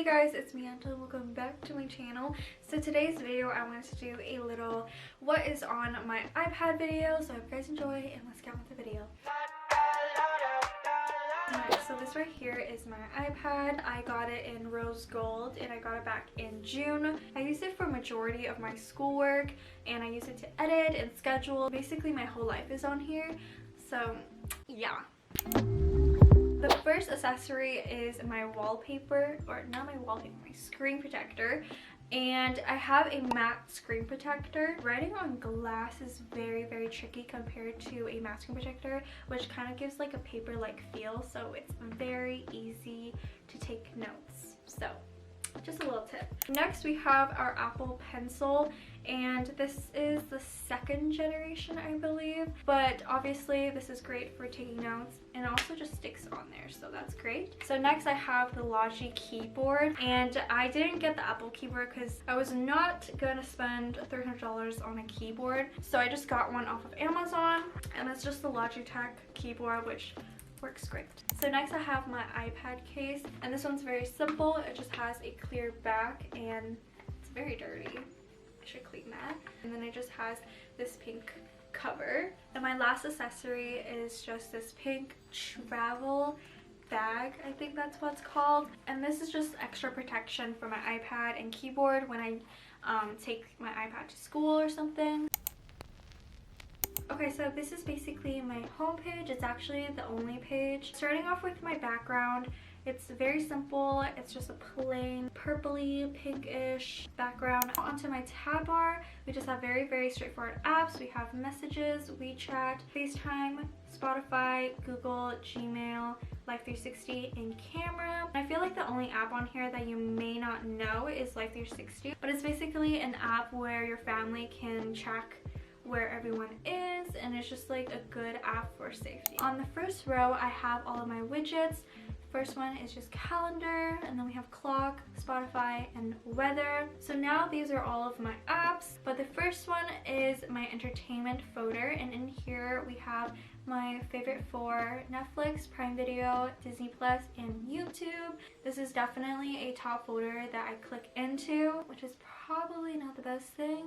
guys, it's me Angela. Welcome back to my channel. So today's video I wanted to do a little what is on my iPad video, so I hope you guys enjoy and let's get on with the video. Alright, so this right here is my iPad. I got it in rose gold and I got it back in June. I use it for majority of my schoolwork and I use it to edit and schedule. Basically my whole life is on here, so yeah. The first accessory is my wallpaper, or not my wallpaper, my screen protector. And I have a matte screen protector. Writing on glass is very tricky compared to a matte screen protector, which kind of gives like a paper-like feel, so it's very easy to take notes. So just a little tip. Next we have our Apple Pencil, and this is the second generation I believe, but obviously this is great for taking notes and also just sticks on there, so that's great. So next I have the Logi keyboard, and I didn't get the Apple keyboard because I was not gonna spend $300 on a keyboard, so I just got one off of Amazon, and it's just the Logitech keyboard, which works great. So next I have my iPad case, and this one's very simple. It just has a clear back and it's very dirty. I should clean that. And then it just has this pink cover. And my last accessory is just this pink travel bag, I think that's what it's called. And this is just extra protection for my iPad and keyboard when I take my iPad to school or something. Okay, so this is basically my home page. It's actually the only page. Starting off with my background, it's very simple. It's just a plain purpley, pinkish background. Onto my tab bar, we just have very straightforward apps. We have Messages, WeChat, FaceTime, Spotify, Google, Gmail, Life 360, and Camera. I feel like the only app on here that you may not know is Life 360, but it's basically an app where your family can track where everyone is, and it's just like a good app for safety. On the first row I have all of my widgets. First one is just calendar, and then we have clock, Spotify, and weather. So now these are all of my apps, but the first one is my entertainment folder, and in here we have my favorite for Netflix, Prime Video, Disney Plus, and YouTube. This is definitely a top folder that I click into, which is probably not the best thing,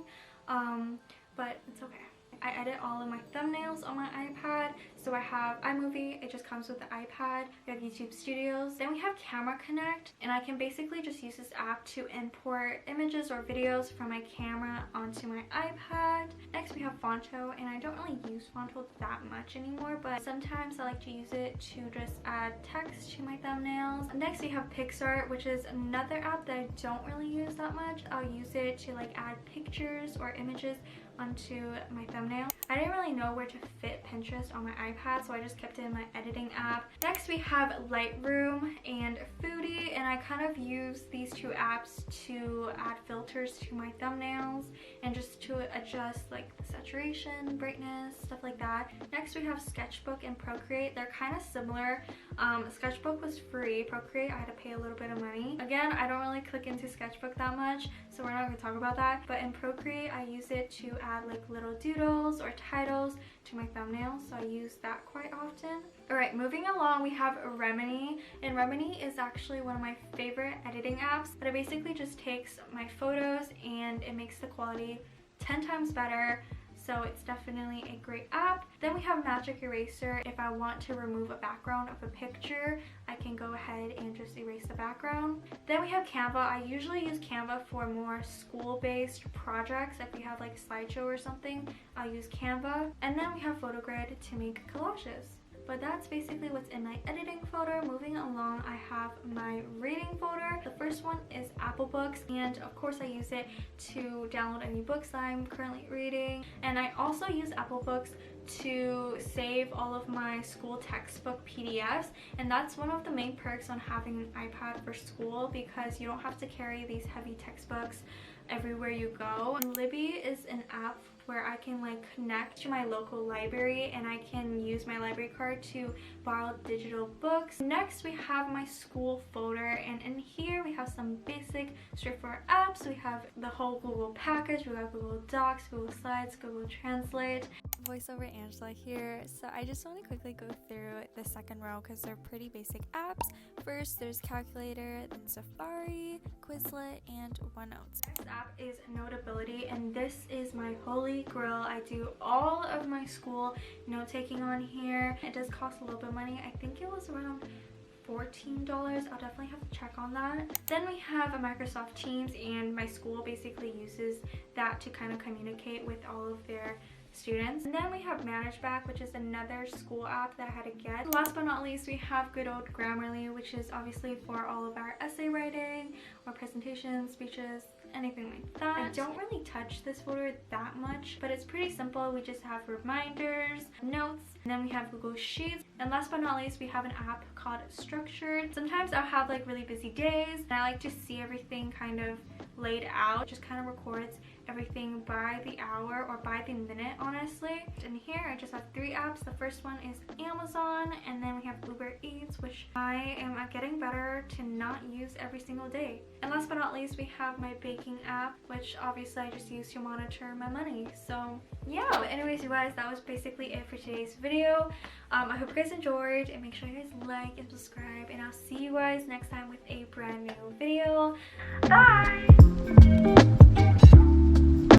but it's okay. I edit all of my thumbnails on my iPad. So I have iMovie, it just comes with the iPad. We have YouTube Studios. Then we have Camera Connect, and I can basically just use this app to import images or videos from my camera onto my iPad. Next we have Fonto, and I don't really use Fonto that much anymore, but sometimes I like to use it to just add text to my thumbnails. Next we have PixArt, which is another app that I don't really use that much. I'll use it to like add pictures or images onto my thumbnail. I didn't really know where to fit Pinterest on my iPad, so I just kept it in my editing app. Next we have Lightroom and Foodie, and I kind of use these two apps to add filters to my thumbnails and just to adjust like the saturation, brightness, stuff like that. Next we have Sketchbook and Procreate. They're kind of similar. Sketchbook was free. Procreate I had to pay a little bit of money. Again, I don't really click into Sketchbook that much, so we're not going to talk about that. But in Procreate I use it to add like little doodles or titles to my thumbnails, so I use that quite often. Alright, moving along, we have Remini, and Remini is actually one of my favorite editing apps, but it basically just takes my photos and it makes the quality 10 times better. So it's definitely a great app. Then we have Magic Eraser. If I want to remove a background of a picture, I can go ahead and just erase the background. Then we have Canva. I usually use Canva for more school-based projects. If we have like slideshow or something, I'll use Canva. And then we have PhotoGrid to make collages. But that's basically what's in my editing folder. Moving along, I have my reading folder. The first one is Apple Books, and of course I use it to download any books that I'm currently reading. And I also use Apple Books to save all of my school textbook PDFs, and that's one of the main perks on having an iPad for school, because you don't have to carry these heavy textbooks everywhere you go. And Libby is an app where I can like connect to my local library, and I can use my library card to borrow digital books. Next we have my school folder, and in here we have some basic straightforward apps. We have the whole Google package. We have Google Docs, Google Slides, Google Translate. voiceover Angela here. So I just want to quickly go through the second row because they're pretty basic apps. First, there's Calculator, then Safari, Quizlet, and OneNote. Next app is Notability, and this is my holy grail. I do all of my school note taking on here. It does cost a little bit of money. I think it was around $14. I'll definitely have to check on that. Then we have a Microsoft Teams, and my school basically uses that to kind of communicate with all of their students. And then we have ManageBack, which is another school app that I had to get. Last but not least, we have good old Grammarly, which is obviously for all of our essay writing or presentations, speeches, anything like that. I don't really touch this folder that much, but it's pretty simple. We just have reminders, notes, and then we have Google Sheets. And last but not least, we have an app called Structured. Sometimes I'll have like really busy days and I like to see everything kind of laid out. It just kind of records everything by the hour or by the minute, honestly. And here I just have 3 apps. The first one is Amazon, and then we have Uber Eats, which I am getting better to not use every single day. And last but not least, we have my baking app, which obviously I just use to monitor my money. So yeah, but anyways, you guys, that was basically it for today's video. I hope you guys enjoyed, and make sure you guys like and subscribe, and I'll see you guys next time with a brand new video. Bye!